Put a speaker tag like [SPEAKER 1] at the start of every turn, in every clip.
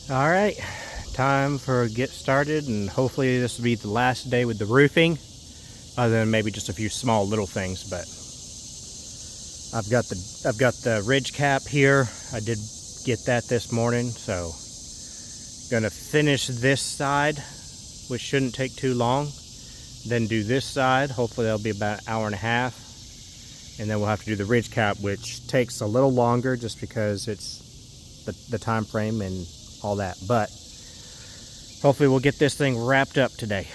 [SPEAKER 1] All right, time for get started, and hopefully this will be the last day with the roofing, other than maybe just a few small little things. But I've got the ridge cap here. I did get that this morning, so gonna finish this side, which shouldn't take too long. Then do this side. Hopefully that'll be about an hour and a half, and then we'll have to do the ridge cap, which takes a little longer just because it's the time frame and all that. But hopefully we'll get this thing wrapped up today.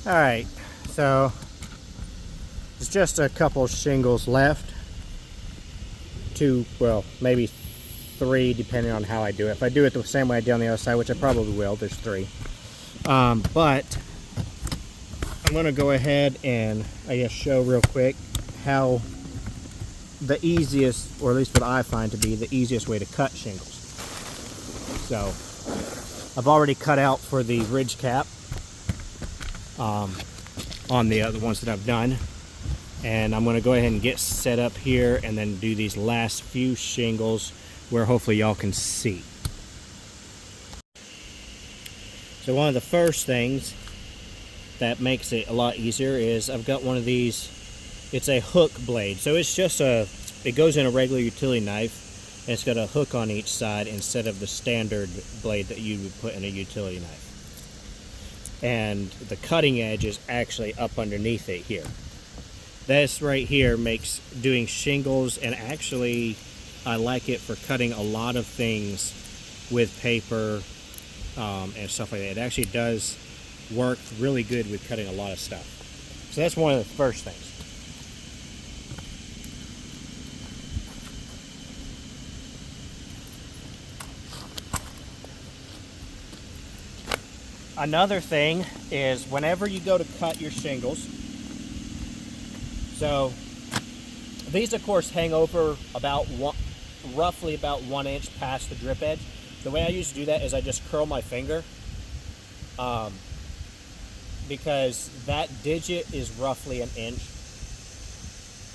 [SPEAKER 1] All right, so it's just a couple shingles left. Two, well, maybe three, depending on how I do it. If I do it the same way I did on the other side, which I probably will, there's three. But I'm gonna go ahead and I guess show real quick how the easiest, or at least what I find to be the easiest way to cut shingles. So I've already cut out for the ridge cap on the other ones that I've done, and I'm going to go ahead and get set up here and then do these last few shingles where hopefully y'all can see. So one of the first things that makes it a lot easier is I've got one of these. It's a hook blade, so it's just it goes in a regular utility knife, and it's got a hook on each side instead of the standard blade that you would put in a utility knife. And the cutting edge is actually up underneath it here. This right here makes doing shingles, and actually I like it for cutting a lot of things with paper and stuff like that. It actually does work really good with cutting a lot of stuff. So that's one of the first things. Another thing is whenever you go to cut your shingles, so these of course hang over about roughly about 1 inch past the drip edge. The way I used to do that is I just curl my finger, because that digit is roughly 1 inch,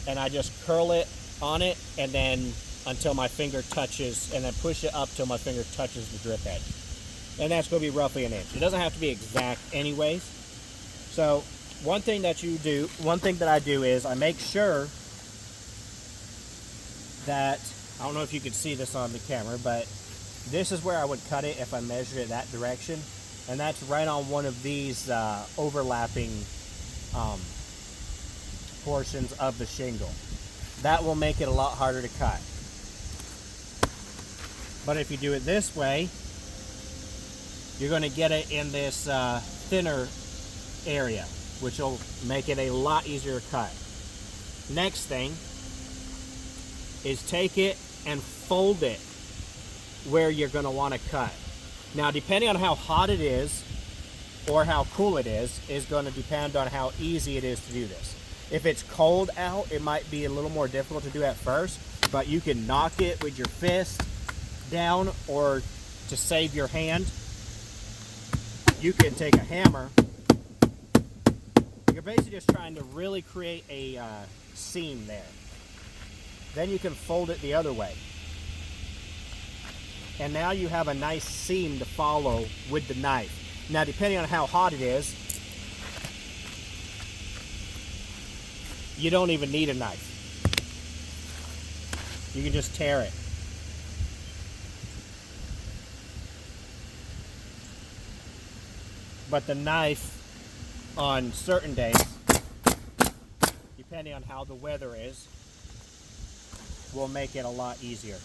[SPEAKER 1] and I just curl it on it, and then until my finger touches, and then push it up till my finger touches the drip edge. And that's going to be roughly 1 inch. It doesn't have to be exact anyways. So one thing that I do is I make sure that, I don't know if you could see this on the camera, but this is where I would cut it if I measured it that direction. And that's right on one of these overlapping portions of the shingle. That will make it a lot harder to cut. But if you do it this way, you're going to get it in this thinner area, which will make it a lot easier to cut. Next thing is take it and fold it where you're going to want to cut. Now, depending on how hot it is or how cool it is going to depend on how easy it is to do this. If it's cold out, it might be a little more difficult to do at first, but you can knock it with your fist down, or to save your hand, you can take a hammer. You're basically just trying to really create a seam there. Then you can fold it the other way. And now you have a nice seam to follow with the knife. Now, depending on how hot it is, you don't even need a knife. You can just tear it. But the knife, on certain days, depending on how the weather is, will make it a lot easier.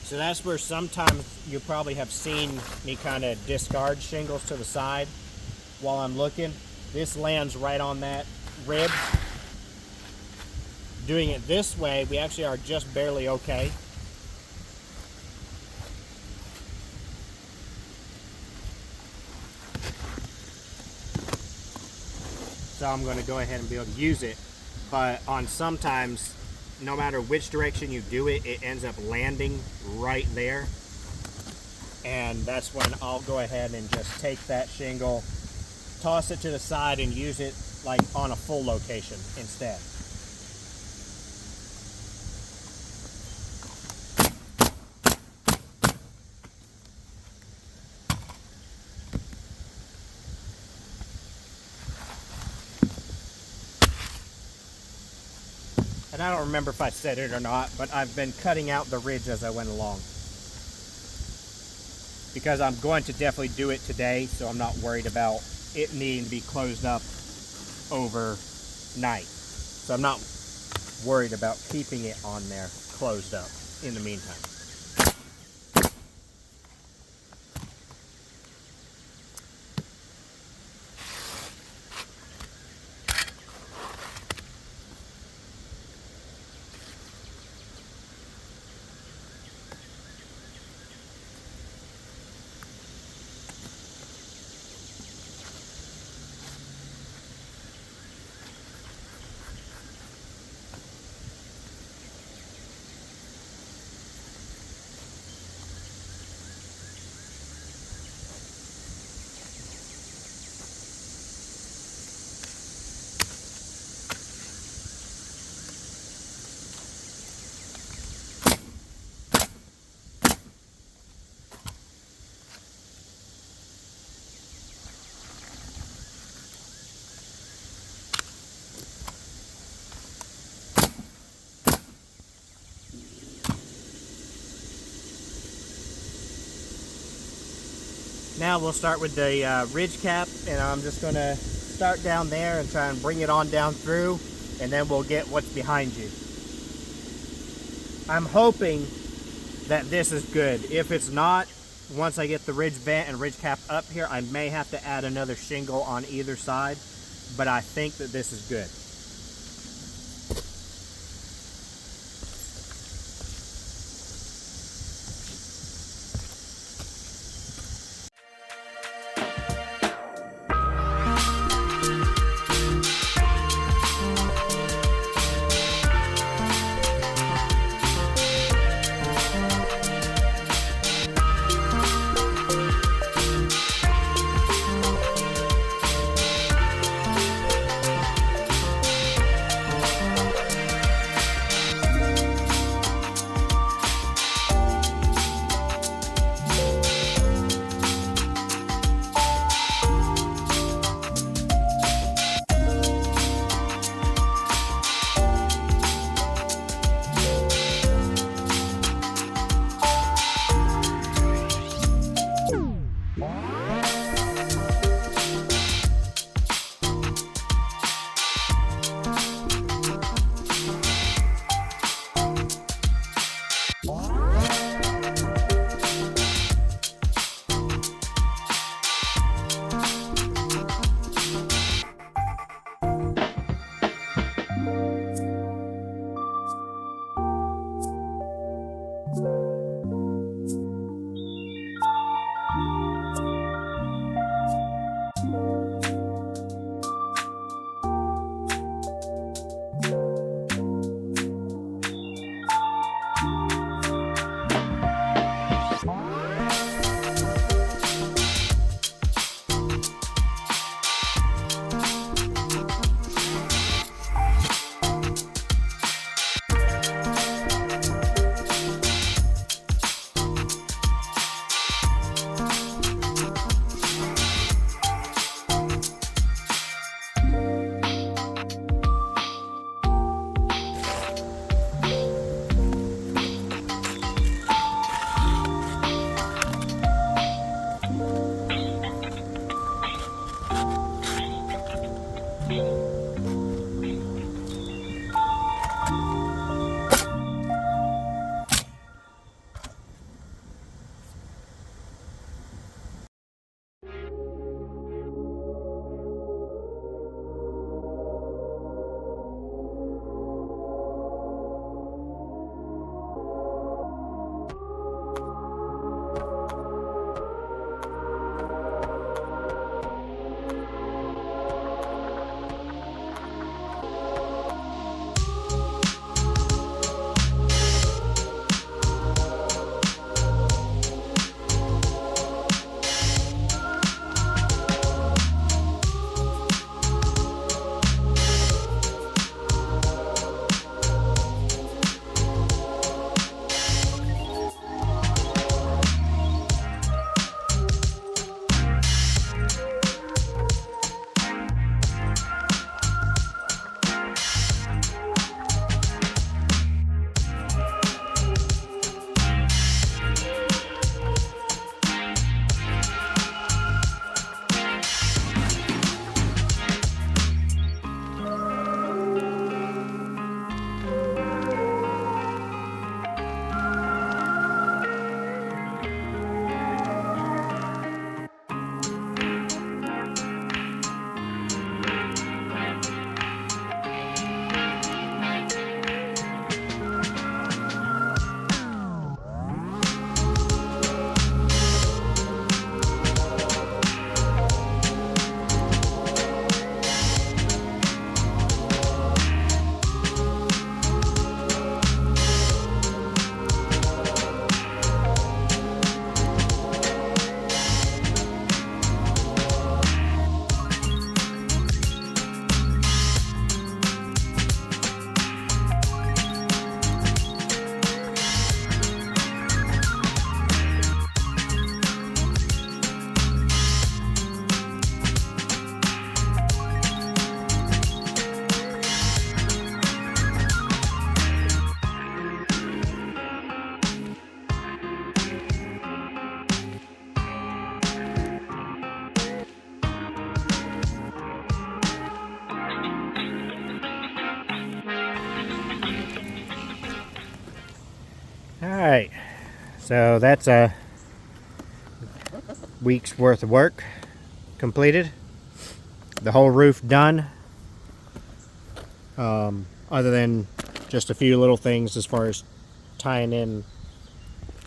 [SPEAKER 1] So that's where sometimes you probably have seen me kind of discard shingles to the side while I'm looking. This lands right on that rib. Doing it this way, we actually are just barely okay. So I'm going to go ahead and be able to use it. But on sometimes, no matter which direction you do it, it ends up landing right there. And that's when I'll go ahead and just take that shingle, toss it to the side, and use it like on a full location instead. And I don't remember if I said it or not, but I've been cutting out the ridge as I went along, because I'm going to definitely do it today, so I'm not worried about it needing to be closed up overnight. So I'm not worried about keeping it on there closed up in the meantime. Now we'll start with the ridge cap, and I'm just going to start down there and try and bring it on down through, and then we'll get what's behind you. I'm hoping that this is good. If it's not, once I get the ridge vent and ridge cap up here, I may have to add another shingle on either side, but I think that this is good. So that's a week's worth of work completed. The whole roof done. Other than just a few little things as far as tying in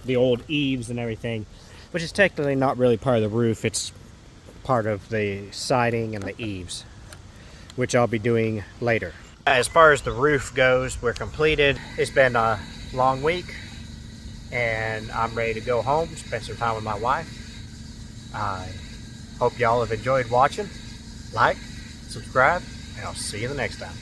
[SPEAKER 1] the old eaves and everything, which is technically not really part of the roof. It's part of the siding and the eaves, which I'll be doing later. As far as the roof goes, we're completed. It's been a long week and I'm ready to go home, spend some time with my wife. I hope y'all have enjoyed watching. Like, subscribe, and I'll see you the next time.